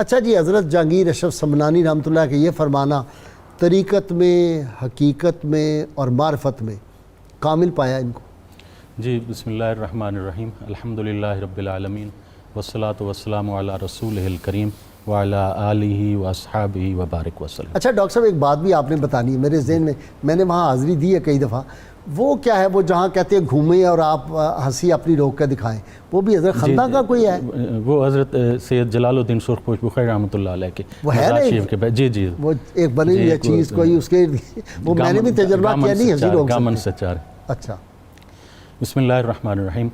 اچھا جی، حضرت جہانگیر اشرف سمنانی رحمۃ اللہ کے یہ فرمانا طریقت میں، حقیقت میں اور معرفت میں کامل پایا ان کو؟ جی، بسم اللہ الرحمن الرحیم، الحمدللہ رب العالمین والصلاة والسلام علی رسولہ الکریم وعلی آلہ واصحابہ وبارک وسلم۔ اچھا ڈاکٹر صاحب، ایک بات بھی آپ نے بتانی ہے میرے ذہن میں نے وہاں حاضری دی ہے کئی دفعہ، وہ کیا ہے وہ جہاں کہتے ہیں گھومیں اور آپ ہنسی اپنی روک کے دکھائیں، وہ بھی حضرت خندہ کا کوئی ہے؟ وہ حضرت سید جلال الدین سرخ پوش بخاری رحمۃ اللہ علیہ کے وہ ہے مزار شریف کے جی جی وہ ایک بنی ہوئی ہے چیز کوئی اس کے وہ میں نے بھی تجربہ کیا نہیں ہنسی روک گامن سکتے۔ سچار۔ اچھا، بسم اللہ الرحمن الرحیم،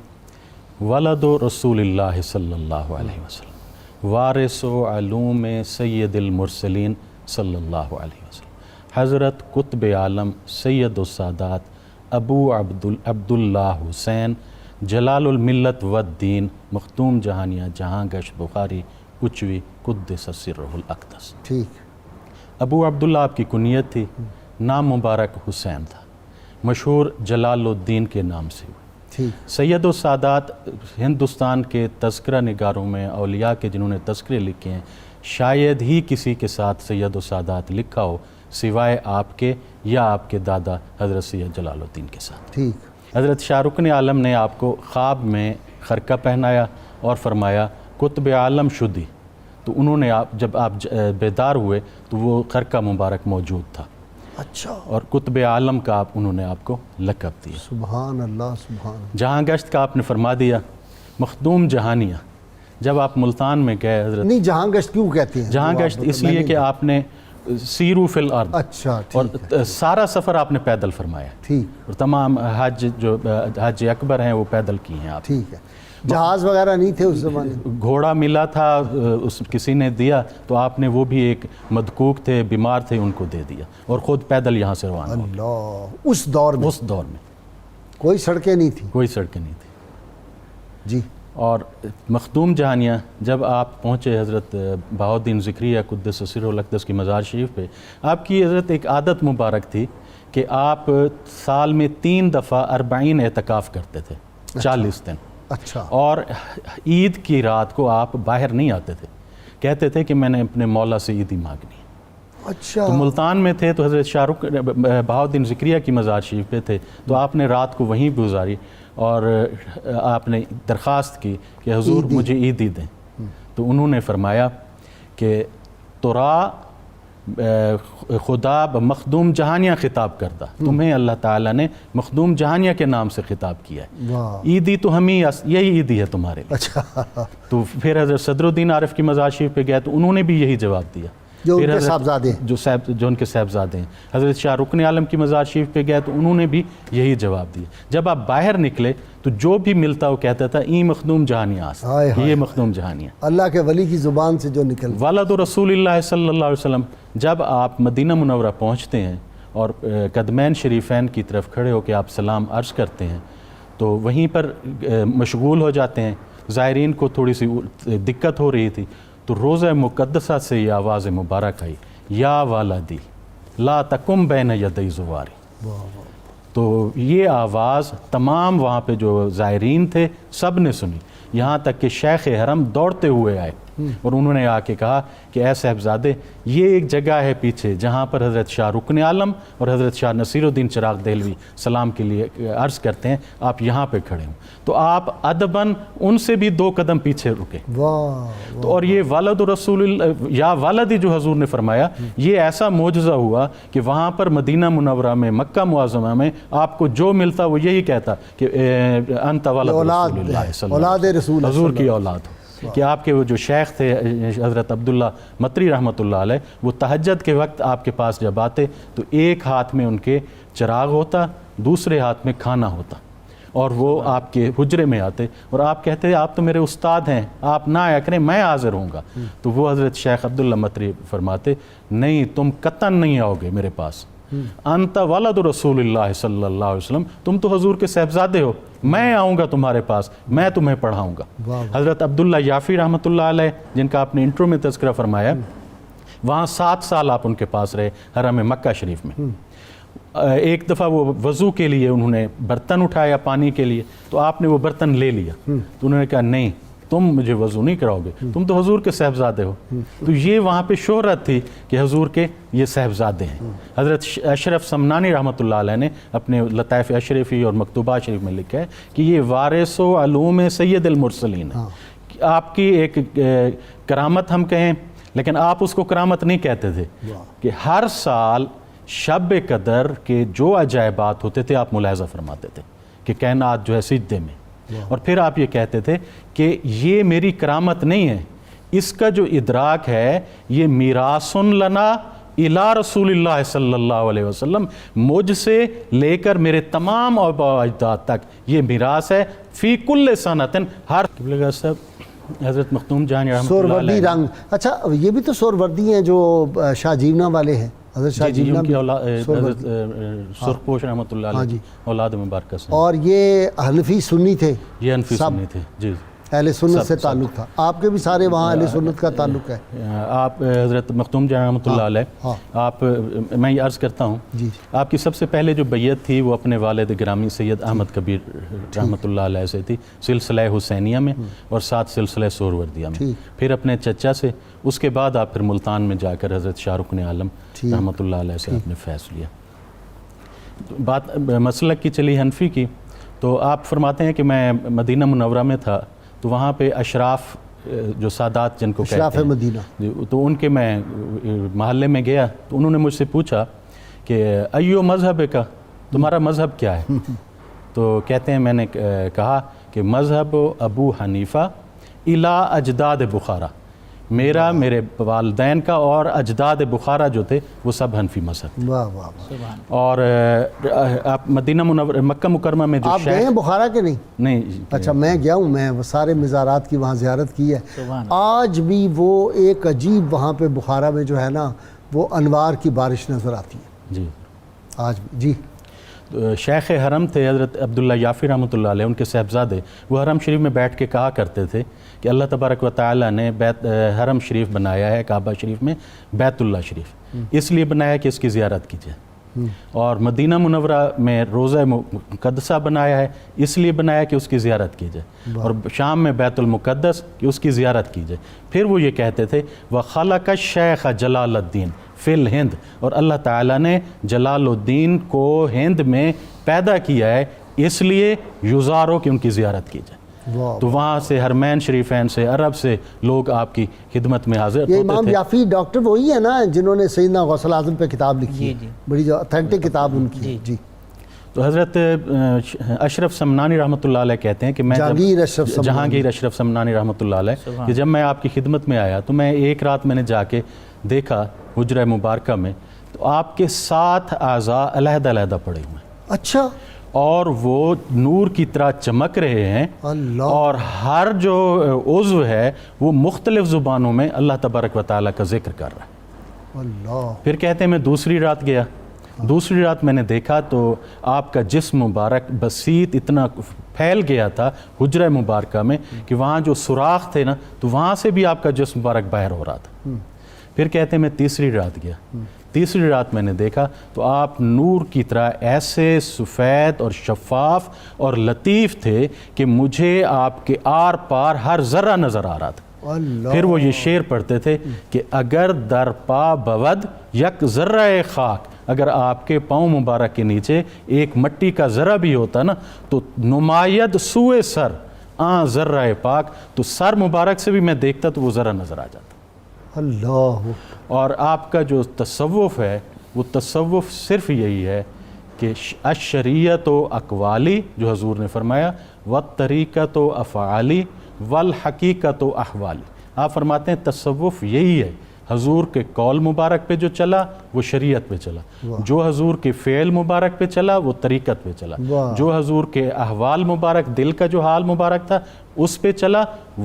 ولد رسول اللہ صلی اللہ علیہ وسلم، وارث علوم سید المرسلین صلی اللہ علیہ وسلم، حضرت قطب عالم سید السادات ابو عبداللہ حسین جلال الملت والدین مختوم جہانیہ جہاں گشت بخاری اچوی قدس سرہ الاقدس۔ ٹھیک۔ ابو عبداللہ آپ کی کنیت تھی، نام مبارک حسین تھا، مشہور جلال الدین کے نام سے ہوئی۔ ٹھیک۔ سید السادات ہندوستان کے تذکرہ نگاروں میں اولیاء کے جنہوں نے تذکرے لکھے ہیں، شاید ہی کسی کے ساتھ سید السادات لکھا ہو سوائے آپ کے یا آپ کے دادا حضرت سید جلال الدین کے ساتھ۔ ٹھیک۔ حضرت شاہ رکن عالم نے آپ کو خواب میں خرقہ پہنایا اور فرمایا قطب عالم شدی، تو انہوں نے جب آپ بیدار ہوئے تو وہ خرقہ مبارک موجود تھا، اچھا، اور قطب عالم کا انہوں نے آپ کو لقب دیا۔ سبحان اللہ سبحان اللہ۔ جہاں گشت کا آپ نے فرما دیا، مخدوم جہانیہ، جب آپ ملتان میں گئے حضرت، نہیں جہاں گشت کیوں کہتے ہیں؟ جہاں گشت اس لیے کہ آپ نے سیرو فی الارض، اچھا اور ٹھیک، سارا سفر آپ نے پیدل فرمایا، ٹھیک اور تمام حج جو حج اکبر ہیں وہ پیدل کی ہیں آپ۔ ٹھیک ہے۔ جہاز وغیرہ نہیں تھے اس زمانے میں؟ گھوڑا ملا تھا، کسی نے دیا تو آپ نے وہ بھی ایک مدکوک تھے، بیمار تھے، ان کو دے دیا اور خود پیدل یہاں سے روانہ ہو گئے۔ اللہ، اس دور میں اس دور میں کوئی سڑکیں نہیں تھیں؟ کوئی سڑکیں نہیں تھی۔ جی۔ اور مخدوم جہانیہ جب آپ پہنچے حضرت بہاؤالدین ذکریہ قدس سرہ الاقدس کی مزار شریف پہ، آپ کی حضرت ایک عادت مبارک تھی کہ آپ سال میں 3 دفعہ 40 اعتکاف کرتے تھے، 40 دن، اچھا، اور عید کی رات کو آپ باہر نہیں آتے تھے، کہتے تھے کہ میں نے اپنے مولا سے عیدی مانگنی ہے۔ اچھا، تو ملتان میں تھے تو حضرت شاہ رکن بہاؤالدین ذکریہ کی مزار شریف پہ تھے، تو آپ نے رات کو وہیں گزاری اور آپ نے درخواست کی کہ حضور مجھے عیدی دیں، تو انہوں نے فرمایا کہ ترا خدا بمخدوم جہانیہ خطاب کردہ، تمہیں اللہ تعالیٰ نے مخدوم جہانیہ کے نام سے خطاب کیا ہے، واہ، عیدی تو ہم ہی، یہی عیدی ہے تمہارے لیے۔ اچھا، تو پھر حضرت صدر الدین عارف کی مزار شریف پہ گیا تو انہوں نے بھی یہی جواب دیا، جو ان پھر کے حضرت صاحبزادے ہیں۔ جو ان کے صاحبزادے ہیں، حضرت شاہ رکن عالم کی مزار شریف پہ گیا تو انہوں نے بھی یہی جواب دیا۔ جب آپ باہر نکلے تو جو بھی ملتا وہ کہتا تھا این مخدوم جہانیہ آسا، ہائے ہائے، یہ مخدوم جہانیہ، اللہ کے ولی کی زبان سے جو نکل۔ ولد رسول اللہ صلی اللہ علیہ وسلم۔ جب آپ مدینہ منورہ پہنچتے ہیں اور قدمین شریفین کی طرف کھڑے ہو کے آپ سلام عرض کرتے ہیں تو وہیں پر مشغول ہو جاتے ہیں، زائرین کو تھوڑی سی دقت ہو رہی تھی، تو روضہ مقدسہ سے یہ آواز مبارک آئی، یا والدی لا تقم بین یدی زواری۔ تو یہ آواز تمام وہاں پہ جو زائرین تھے سب نے سنی، یہاں تک کہ شیخ حرم دوڑتے ہوئے آئے اور انہوں نے آ کے کہا کہ اے صاحبزادے، یہ ایک جگہ ہے پیچھے جہاں پر حضرت شاہ رکن عالم اور حضرت شاہ نصیر الدین چراغ دہلوی سلام کے لیے عرض کرتے ہیں، آپ یہاں پہ کھڑے ہوں۔ تو آپ ادباً ان سے بھی 2 قدم پیچھے رکے۔ واہ، تو اور یہ ولد رسول اللہ یا ولدی جو حضور نے فرمایا، یہ ایسا معجزہ ہوا کہ وہاں پر مدینہ منورہ میں، مکہ معظمہ میں آپ کو جو ملتا وہ یہی کہتا کہ انت ولد رسول اللہ صلی اللہ علیہ وسلم، اولاد رسول، حضور کی اولاد ہو۔ کہ آپ کے وہ جو شیخ تھے حضرت عبداللہ مطری رحمۃ اللہ علیہ، وہ تہجد کے وقت آپ کے پاس جب آتے تو ایک ہاتھ میں ان کے چراغ ہوتا، دوسرے ہاتھ میں کھانا ہوتا، اور وہ آپ کے حجرے میں آتے اور آپ کہتے آپ تو میرے استاد ہیں، آپ نہ آیا کریں، میں حاضر ہوں گا۔ تو وہ حضرت شیخ عبداللہ مطری فرماتے، نہیں، تم قطعاً نہیں آؤ گے میرے پاس، انت ولد رسول اللہ صلی اللہ علیہ وسلم، تم تو حضور کے صاحبزادے ہو، میں آؤں گا تمہارے پاس، میں تمہیں پڑھاؤں گا۔ حضرت عبداللہ یافی رحمۃ اللہ علیہ، جن کا آپ نے انٹرو میں تذکرہ فرمایا، وہاں 7 سال آپ ان کے پاس رہے حرم مکہ شریف میں۔ ایک دفعہ وہ وضو کے لیے انہوں نے برتن اٹھایا پانی کے لیے، تو آپ نے وہ برتن لے لیا، تو انہوں نے کہا نہیں، تم مجھے وضو نہیں کراؤ گے، تم تو حضور کے صاحبزادے ہو. تو یہ وہاں پہ شہرت تھی کہ حضور کے یہ صاحبزادے ہیں. حضرت اشرف سمنانی رحمۃ اللہ علیہ نے اپنے لطائف اشرفی اور مکتوبات شریف میں لکھا ہے کہ یہ وارث و علوم سید المرسلین ہے. آپ کی ایک کرامت ہم کہیں، لیکن آپ اس کو کرامت نہیں کہتے تھے، کہ ہر سال شب قدر کے جو عجائبات ہوتے تھے آپ ملاحظہ فرماتے تھے کہ کائنات جو ہے سجدے میں، اور پھر آپ یہ کہتے تھے کہ یہ میری کرامت نہیں ہے، اس کا جو ادراک ہے یہ میراث لنا الی رسول اللہ صلی اللہ علیہ وسلم، مجھ سے لے کر میرے تمام آباء و اجداد تک یہ میراث ہے، فی کل سنۃ، ہر حضرت مختوم جہانی رحمۃ اللہ سوروردی علیہ. رنگ. اچھا یہ بھی تو سوروردی ہیں جو شاہ جیونا والے ہیں، حضرت شاہ جیونا کی حضرت سرخ پوش رحمۃ اللہ علیہ اولاد مبارکہ سے. اور یہ حنفی سنی تھے، یہ حنفی سنی تھے جی، اہل سنت سے تعلق تھا. آپ کے بھی سارے وہاں اہل سنت کا تعلق ہے. آپ حضرت مختوم جہانی رحمۃ اللہ علیہ، آپ میں یہ عرض کرتا ہوں جی آپ کی سب سے پہلے جو بیعت تھی وہ اپنے والد گرامی سید احمد کبیر رحمۃ اللہ علیہ سے تھی، سلسلہ حسینیہ میں اور ساتھ سلسلہ سہروردیہ میں. پھر اپنے چچا سے، اس کے بعد آپ پھر ملتان میں جا کر حضرت شاہ رکن عالم رحمۃ اللہ علیہ سے آپ نے فیض لیا. بات مسلک کی چلی حنفی کی، تو آپ فرماتے ہیں کہ میں مدینہ منورہ میں تھا تو وہاں پہ اشراف جو سادات جن کو کہتے ہیں مدینہ، تو ان کے میں محلے میں گیا تو انہوں نے مجھ سے پوچھا کہ ایو مذہب کا، تمہارا مذہب کیا ہے؟ تو کہتے ہیں میں نے کہا کہ مذہب ابو حنیفہ الی اجداد بخارا، میرا میرے والدین کا اور اجداد بخارا جو تھے وہ سب حنفی مذہب. واہ واہ واہ. اور آپ مدینہ منورہ مکہ مکرمہ میں جو آپ گئے ہیں بخارا کے؟ نہیں. اچھا میں گیا ہوں، میں سارے مزارات کی وہاں زیارت کی ہے. آج بھی وہ ایک عجیب وہاں پہ بخارا میں جو ہے نا وہ انوار کی بارش نظر آتی ہے جی آج بھی. جی شیخ حرم تھے حضرت عبداللہ یافی رحمۃ اللہ علیہ، ان کے صاحبزادے، وہ حرم شریف میں بیٹھ کے کہا کرتے تھے کہ اللہ تبارک و تعالیٰ نے حرم شریف بنایا ہے کعبہ شریف میں بیت اللہ شریف، اس لیے بنایا کہ اس کی زیارت کیجیے، اور مدینہ منورہ میں روضہ مقدسہ بنایا ہے اس لیے بنایا کہ اس کی زیارت کیجیے، اور شام میں بیت المقدس کہ اس کی زیارت کیجیے. پھر وہ یہ کہتے تھے وَخَلَقَ الشَّيْخَ جلال الدین فی الہند، اور اللہ تعالیٰ نے جلال الدین کو ہند میں پیدا کیا ہے اس لیے یزارو کہ ان کی زیارت کیجیے. تو وہاں سے حرمین شریفین سے عرب سے لوگ آپ کی خدمت میں حاضر ہوتے تھے. یہ امام یافی ڈاکٹر وہی ہے نا جنہوں نے سیدنا غوث الاعظم پہ کتاب لکھی ہے، بڑی جو اتھینٹک کتاب ان کی. جی تو حضرت اشرف سمنانی رحمۃ اللہ علیہ کہتے ہیں کہ میں جہانگیر اشرف سمنانی رحمۃ اللہ علیہ کہ جب میں آپ کی خدمت میں آیا تو میں ایک رات میں نے جا کے دیکھا حجرہ مبارکہ میں تو آپ کے 7 اعضاء علیحدہ علیحدہ پڑے ہوئے ہیں. اچھا. اور وہ نور کی طرح چمک رہے ہیں، اور ہر جو عضو ہے وہ مختلف زبانوں میں اللہ تبارک و تعالیٰ کا ذکر کر رہا ہے. اللہ. پھر کہتے ہیں میں دوسری رات گیا، دوسری رات میں نے دیکھا تو آپ کا جسم مبارک بسیط اتنا پھیل گیا تھا حجرہ مبارکہ میں کہ وہاں جو سوراخ تھے نا تو وہاں سے بھی آپ کا جسم مبارک باہر ہو رہا تھا. پھر کہتے ہیں میں تیسری رات گیا، تیسری رات میں نے دیکھا تو آپ نور کی طرح ایسے سفید اور شفاف اور لطیف تھے کہ مجھے آپ کے آر پار ہر ذرہ نظر آ رہا تھا. پھر وہ یہ شعر پڑھتے تھے کہ اگر در پا بود یک ذرہ خاک، اگر آپ کے پاؤں مبارک کے نیچے ایک مٹی کا ذرہ بھی ہوتا نا تو نماید سوئے سر ذرہ پاک، تو سر مبارک سے بھی میں دیکھتا تو وہ ذرہ نظر آ جاتا. اللہ. اور آپ کا جو تصوف ہے وہ تصوف صرف یہی ہے کہ الشریعت و اقوالی جو حضور نے فرمایا، والطریقت و افعالی والحقیقت و احوالی. آپ فرماتے ہیں تصوف یہی ہے، حضور کے قول مبارک پہ جو چلا وہ شریعت پہ چلا، جو حضور کے فعل مبارک پہ چلا وہ طریقت پہ چلا، جو حضور کے احوال مبارک دل کا جو حال مبارک تھا اس پہ چلا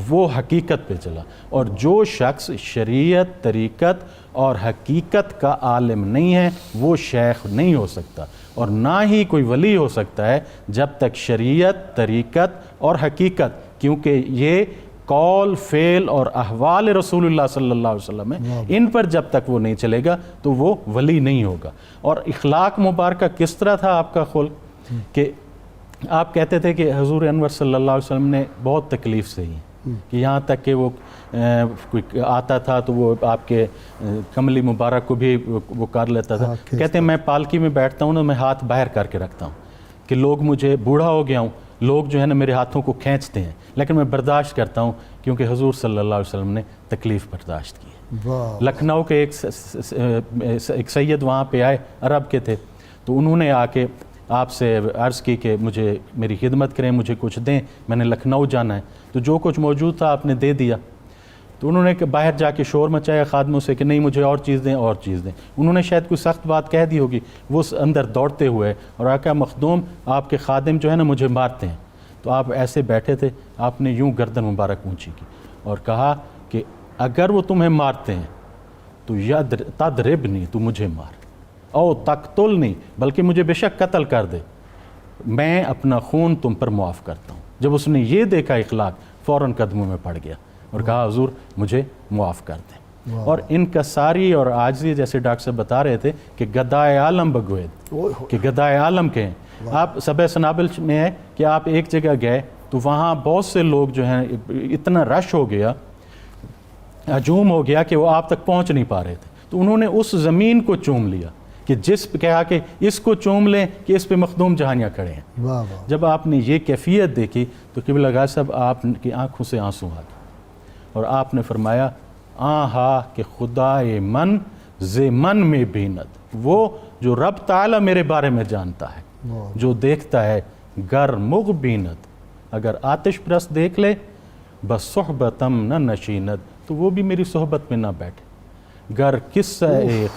وہ حقیقت پہ چلا. اور جو شخص شریعت، طریقت اور حقیقت کا عالم نہیں ہے وہ شیخ نہیں ہو سکتا، اور نہ ہی کوئی ولی ہو سکتا ہے جب تک شریعت، طریقت اور حقیقت، کیونکہ یہ قول، فعل اور احوال رسول اللہ صلی اللہ علیہ وسلم ہے، ان پر جب تک وہ نہیں چلے گا تو وہ ولی نہیں ہوگا. اور اخلاق مبارکہ کس طرح تھا آپ کا خلق کہ آپ کہتے تھے کہ حضور انور صلی اللہ علیہ وسلم نے بہت تکلیف سہی. کہ یہاں تک کہ وہ کوئی آتا تھا تو وہ آپ کے کملی مبارک کو بھی وہ کر لیتا تھا. کہتے ہیں میں پالکی میں بیٹھتا ہوں نا میں ہاتھ باہر کر کے رکھتا ہوں کہ لوگ مجھے بوڑھا ہو گیا ہوں, لوگ جو ہے نا میرے ہاتھوں کو کھینچتے ہیں, لیکن میں برداشت کرتا ہوں کیونکہ حضور صلی اللہ علیہ وسلم نے تکلیف برداشت کی ہے. لکھنؤ کے ایک سید وہاں پہ آئے, عرب کے تھے, تو انہوں نے آ کے آپ سے عرض کی کہ مجھے میری خدمت کریں, مجھے کچھ دیں, میں نے لکھنؤ جانا ہے. تو جو کچھ موجود تھا آپ نے دے دیا. تو انہوں نے باہر جا کے شور مچایا خادموں سے کہ نہیں مجھے اور چیز دیں اور چیز دیں. انہوں نے شاید کوئی سخت بات کہہ دی ہوگی, وہ اندر دوڑتے ہوئے اور آقا مخدوم آپ کے خادم جو ہے نا مجھے مارتے ہیں. تو آپ ایسے بیٹھے تھے, آپ نے یوں گردن مبارک اونچی کی اور کہا کہ اگر وہ تمہیں مارتے ہیں تو تضربنی, تو مجھے مار, او تقتلنی, بلکہ مجھے بے شک قتل کر دے, میں اپنا خون تم پر معاف کرتا ہوں. جب اس نے یہ دیکھا اخلاق فوراً قدموں میں پڑ گیا اور کہا حضور مجھے معاف کر دیں. اور ان کا ساری اور عاجزی, جیسے ڈاکٹر صاحب بتا رہے تھے کہ گدائے عالم بگوید, کہ گدائے عالم کے ہیں. آپ سبع سنابل میں ہے کہ آپ ایک جگہ گئے تو وہاں بہت سے لوگ جو ہیں اتنا رش ہو گیا, ہجوم ہو گیا کہ وہ آپ تک پہنچ نہیں پا رہے تھے. تو انہوں نے اس زمین کو چوم لیا کہ جس پہ کہا کہ اس کو چوم لیں کہ اس پہ مخدوم جہانیاں کھڑے ہیں. جب آپ نے یہ کیفیت دیکھی تو قبلہ گاہ صاحب آپ کی آنکھوں سے آنسو آ گئے اور آپ نے فرمایا آہا کہ خدائے من ز من میں بینت, وہ جو رب تعالیٰ میرے بارے میں جانتا ہے, جو دیکھتا ہے گر مغ بینت, اگر آتش پرست دیکھ لے بس صحبتم نہ نشینت, تو وہ بھی میری صحبت میں نہ بیٹھے. گر قصہ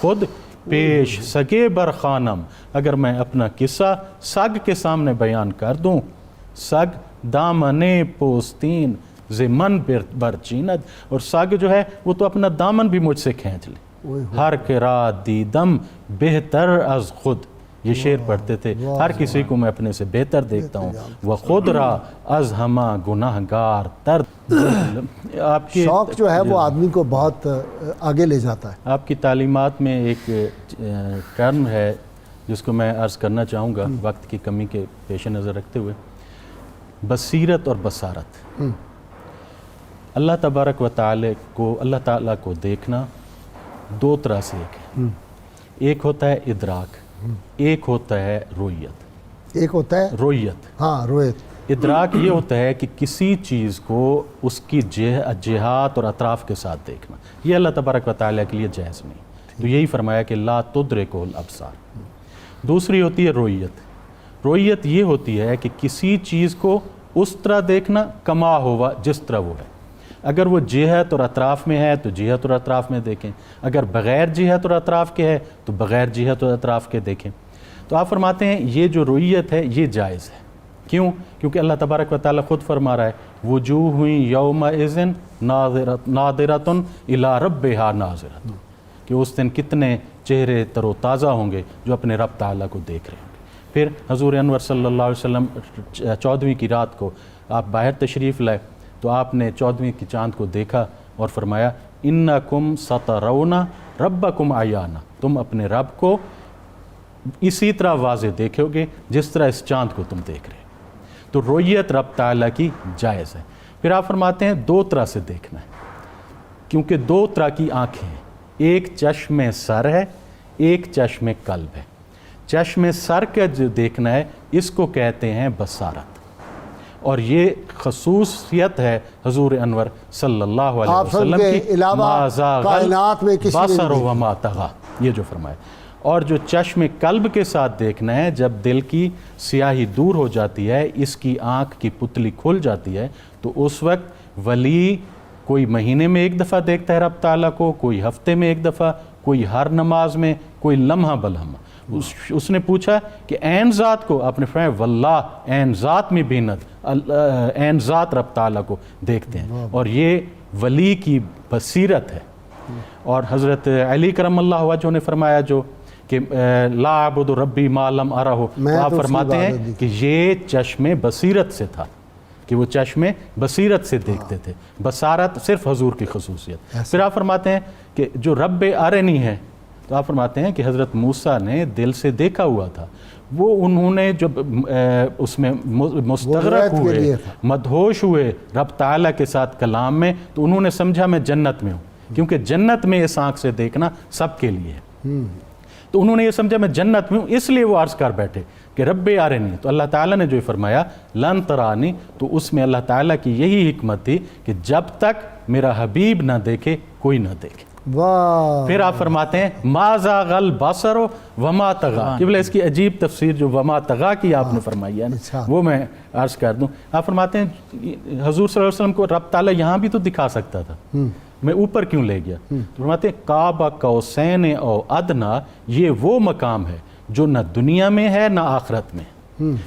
خود پیش سگے برخانم, اگر میں اپنا قصہ سگ کے سامنے بیان کر دوں, سگ دامنے پوستین زمن برچینت, اور سگ جو ہے وہ تو اپنا دامن بھی مجھ سے کھینچ لے. ہر کرا دیدم بہتر از خود, یہ شعر پڑھتے تھے, ہر کسی کو میں اپنے سے بہتر دیکھتا ہوں. وہ خود را از ہما گناہ گار تر. آپ کی شوق جو ہے وہ آدمی کو بہت آگے لے جاتا ہے. آپ کی تعلیمات میں ایک ٹرم ہے جس کو میں عرض کرنا چاہوں گا وقت کی کمی کے پیش نظر رکھتے ہوئے, بصیرت اور بصارت. اللہ تبارک و تعالی کو, اللہ تعالیٰ کو دیکھنا دو طرح سے ہے. ایک ہوتا ہے ادراک, ایک ہوتا ہے رویت. ایک ہوتا ہے رویت, ہاں رویت. ادراک یہ ہوتا ہے کہ کسی چیز کو اس کی جہات اور اطراف کے ساتھ دیکھنا, یہ اللہ تبارک و تعالیٰ کے لیے جائز نہیں. تو یہی فرمایا کہ لا تدرکہ الابصار. دوسری ہوتی ہے رویت. رویت یہ ہوتی ہے کہ کسی چیز کو اس طرح دیکھنا کما ہوا جس طرح وہ ہے. اگر وہ جہت اور اطراف میں ہے تو جہت اور اطراف میں دیکھیں, اگر بغیر جہت اور اطراف کے ہے تو بغیر جہت اور اطراف کے دیکھیں. تو آپ فرماتے ہیں یہ جو رویت ہے یہ جائز ہے. کیوں؟ کیونکہ اللہ تبارک و تعالیٰ خود فرما رہا ہے وجوہ یومئذ ناظرۃ الی ربہا ناظرۃ, کہ اس دن کتنے چہرے تر و تازہ ہوں گے جو اپنے رب تعالیٰ کو دیکھ رہے ہوں گے. پھر حضور انور صلی اللہ علیہ وسلم 14ویں کی رات کو آپ باہر تشریف لائے تو آپ نے 14ویں کی چاند کو دیکھا اور فرمایا انکم سترون ربکم عیانا, تم اپنے رب کو اسی طرح واضح دیکھو گے جس طرح اس چاند کو تم دیکھ رہے. تو رویت رب تعالیٰ کی جائز ہے. پھر آپ فرماتے ہیں دو طرح سے دیکھنا ہے, کیونکہ دو طرح کی آنکھیں ہیں, ایک چشم سر ہے, ایک چشم قلب ہے. چشم سر کا جو دیکھنا ہے اس کو کہتے ہیں بصارت, اور یہ خصوصیت ہے حضور انور صلی اللہ علیہ وسلم کی, ما زاغ البصر وما طغی, یہ جو فرمایا. اور جو چشم قلب کے ساتھ دیکھنا ہے, جب دل کی سیاہی دور ہو جاتی ہے, اس کی آنکھ کی پتلی کھل جاتی ہے, تو اس وقت ولی کوئی مہینے میں ایک دفعہ دیکھتا ہے رب تعالیٰ کو, کوئی ہفتے میں ایک دفعہ, کوئی ہر نماز میں, کوئی لمحہ بلمحہ. اس نے پوچھا کہ عین ذات کو, آپ نے فرمایا واللہ عین ذات میں بینت, عین ذات رب تعالیٰ کو دیکھتے ہیں, اور یہ ولی کی بصیرت ہے. اور حضرت علی کرم اللہ وجہ نے فرمایا جو کہ لا اعبد ربی ما لم ارہ, آپ فرماتے ہیں کہ یہ چشم بصیرت سے تھا, کہ وہ چشم بصیرت سے دیکھتے تھے. بصارت صرف حضور کی خصوصیت. پھر آپ فرماتے ہیں کہ جو رب ارنی ہے, تو آپ فرماتے ہیں کہ حضرت موسیٰ نے دل سے دیکھا ہوا تھا, وہ انہوں نے جب اس میں مستغرق ہوئے، مدہوش ہوئے رب تعالیٰ کے ساتھ کلام میں، تو انہوں نے سمجھا میں جنت میں ہوں، کیونکہ جنت میں اس آنکھ سے دیکھنا سب کے لیے ہے۔ تو انہوں نے یہ سمجھا میں جنت میں ہوں، اس لیے وہ عرض کر بیٹھے کہ رب ارنی، تو اللہ تعالیٰ نے جو فرمایا لن ترانی، تو اس میں اللہ تعالیٰ کی یہی حکمت تھی کہ جب تک میرا حبیب نہ دیکھے کوئی نہ دیکھے۔ پھر آپ فرماتے ہیں ما زاغ البصر وما طغى، کہ بلے اس کی عجیب تفسیر جو وما طغى کی آپ نے فرمائی ہے نا، وہ میں عرض کر دوں۔ آپ فرماتے ہیں حضور صلی اللہ علیہ وسلم کو رب تعالیٰ یہاں بھی تو دکھا سکتا تھا، میں اوپر کیوں لے گیا؟ تو فرماتے ہیں قاب قوسین او ادنا، یہ وہ مقام ہے جو نہ دنیا میں ہے نہ آخرت میں،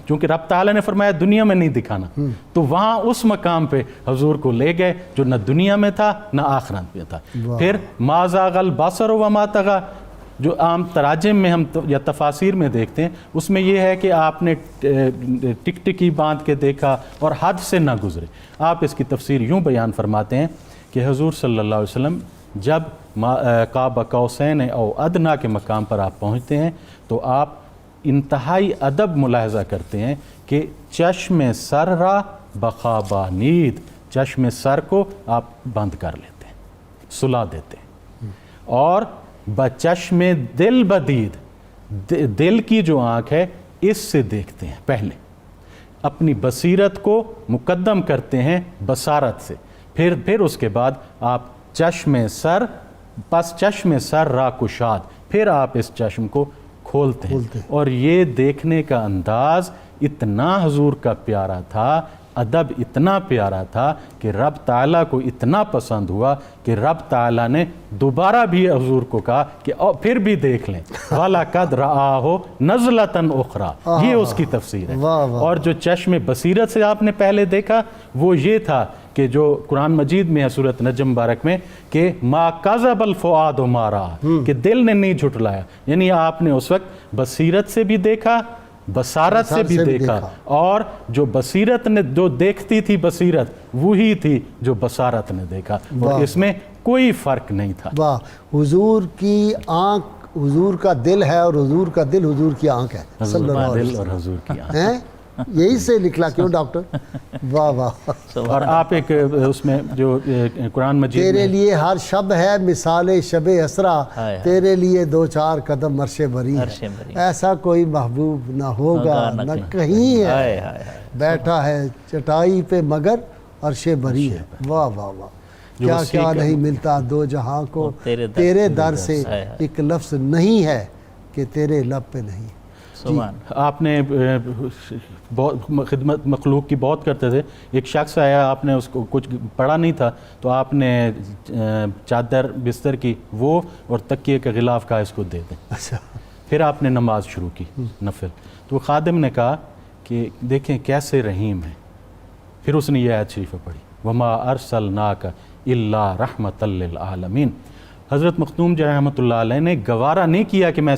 چونکہ رب تعالیٰ نے فرمایا دنیا میں نہیں دکھانا، تو وہاں اس مقام پہ حضور کو لے گئے جو نہ دنیا میں تھا نہ آخرت میں تھا۔ پھر ما زاغ البصر وما طغى، جو عام تراجم میں ہم یا تفاسیر میں دیکھتے ہیں، اس میں یہ ہے کہ آپ نے ٹکٹکی باندھ کے دیکھا اور حد سے نہ گزرے۔ آپ اس کی تفسیر یوں بیان فرماتے ہیں کہ حضور صلی اللہ علیہ وسلم جب قاب قوسین او ادنا کے مقام پر آپ پہنچتے ہیں تو آپ انتہائی ادب ملاحظہ کرتے ہیں کہ چشم سر را بخوابانید، چشم سر کو آپ بند کر لیتے ہیں، سلا دیتے ہیں، اور بچشم دل بدید، دل کی جو آنکھ ہے اس سے دیکھتے ہیں، پہلے اپنی بصیرت کو مقدم کرتے ہیں بصارت سے، پھر اس کے بعد آپ چشم سر، پس چشم سر را کشاد، پھر آپ اس چشم کو کھولتے ہیں، اور یہ دیکھنے کا انداز اتنا حضور کا پیارا تھا، ادب اتنا پیارا تھا کہ رب تعالیٰ کو اتنا پسند ہوا کہ رب تعالیٰ نے دوبارہ بھی حضور کو کہا کہ پھر بھی دیکھ لیں، وَلَقَدْ رَآهُ نَزْلَةً أُخْرَى، یہ اس کی تفسیر ہے۔ اور جو چشم بصیرت سے آپ نے پہلے دیکھا وہ یہ تھا کہ جو قرآن مجید میں ہے سورۃ نجم مبارک میں کہ ما کذب الفؤاد ما رأى، کہ دل نے نہیں جھٹلایا، یعنی آپ نے اس وقت بصیرت سے بھی دیکھا، بصارت سے بھی دیکھا، اور جو بصیرت نے جو دیکھتی تھی بصیرت وہی تھی جو بصارت نے دیکھا، اور اس میں کوئی فرق نہیں تھا۔ واہ، حضور کی آنکھ حضور کا دل ہے اور حضور کا دل حضور کی آنکھ ہے، حضور کا دل اور حضور کی آنکھ، یہی سے نکلا کیوں ڈاکٹر؟ واہ واہ۔ اور آپ ایک اس میں جو قرآن مجید تیرے لیے ہر شب ہے مثال شب اسرا، تیرے لیے دو چار قدم عرش بری ہے، ایسا کوئی محبوب نہ ہوگا نہ کہیں ہے، بیٹھا ہے چٹائی پہ مگر عرش بری ہے۔ واہ واہ واہ، کیا کیا نہیں ملتا دو جہاں کو تیرے در سے، ایک لفظ نہیں ہے کہ تیرے لب پہ نہیں۔ آپ نے خدمت مخلوق کی بہت کرتے تھے، ایک شخص آیا، آپ نے اس کو کچھ پڑھا نہیں تھا تو آپ نے چادر بستر کی وہ اور تکیے کا غلاف کہا اس کو دے دیں، پھر آپ نے نماز شروع کی نفل، تو وہ خادم نے کہا کہ دیکھیں کیسے رحیم ہے، پھر اس نے یہ آیت شریفہ پڑھی وما ارسلناک الا رحمۃ للعالمین۔ حضرت مختوم جی رحمۃ اللہ علیہ نے گوارا نہیں کیا کہ میں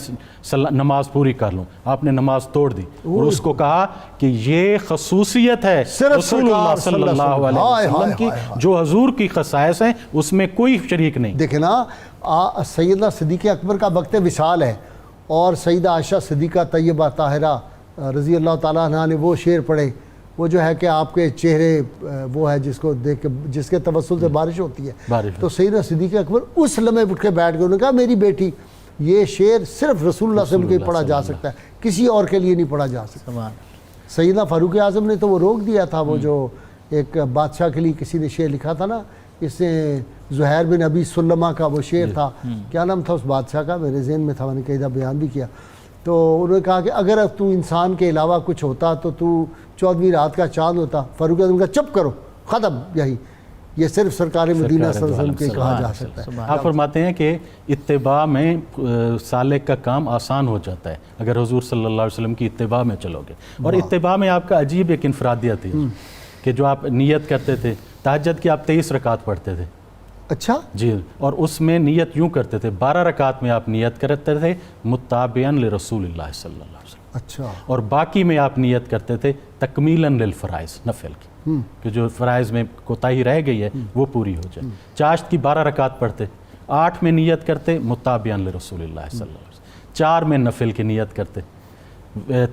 نماز پوری کر لوں، آپ نے نماز توڑ دی اور اس کو کہا کہ یہ خصوصیت ہے رسول اللہ صلی اللہ علیہ وسلم کی، جو حضور کی خصائص ہیں اس میں کوئی شریک نہیں۔ دیکھیں نا، سیدنا صدیق اکبر کا وقت وصال ہے اور سیدہ عائشہ صدیقہ طیبہ طاہرہ رضی اللہ تعالیٰ عنہ نے وہ شعر پڑھے، وہ جو ہے کہ آپ کے چہرے وہ ہے جس کو دیکھ کے جس کے توسل سے بارش ہوتی ہے، تو سیدنا صدیق اکبر اس لمحے اٹھ کے بیٹھ گئے، انہوں نے کہا میری بیٹی یہ شعر صرف رسول اللہ صلی اللہ علیہ وسلم کے لیے پڑھا جا سکتا ہے، کسی اور کے لیے نہیں پڑھا جا سکتا۔ سیدنا فاروق اعظم نے تو وہ روک دیا تھا، وہ جو ایک بادشاہ کے لیے کسی نے شعر لکھا تھا نا، اس نے زہیر بن ابی سلمہ کا وہ شعر تھا، کیا نام تھا اس بادشاہ کا، میرے ذہن میں تھا، میں نے کئی دفعہ بیان بھی کیا، تو انہوں نے کہا کہ اگر تو انسان کے علاوہ کچھ ہوتا تو 14ویں رات کا چاند ہوتا۔ فاروق اعظم کا چپ کرو، ختم، یہی یہ صرف سرکار مدینہ صلی اللہ علیہ وسلم کے کہا جا سکتا ہے۔ آپ فرماتے ہیں کہ اتباع میں سالک کا کام آسان ہو جاتا ہے اگر حضور صلی اللہ علیہ وسلم کی اتباع میں چلو گے، اور اتباع میں آپ کا عجیب ایک انفرادیت ہے کہ جو آپ نیت کرتے تھے، تہجد کی آپ 23 رکعت پڑھتے تھے، اچھا جی، اور اس میں نیت یوں کرتے تھے 12 رکعت میں آپ نیت کرتے تھے متابعاً لرسول اللہ صلی اللہ علیہ وسلم، اچھا، اور باقی میں آپ نیت کرتے تھے تکمیلاً للفرائض، نفل کی، کہ جو فرائض میں کوتاہی رہ گئی ہے وہ پوری ہو جائے۔ چاشت کی 12 رکعت پڑھتے، 8 میں نیت کرتے متابعاً لرسول اللہ صلی اللہ علیہ وسلم، 4 میں نفل کی نیت کرتے،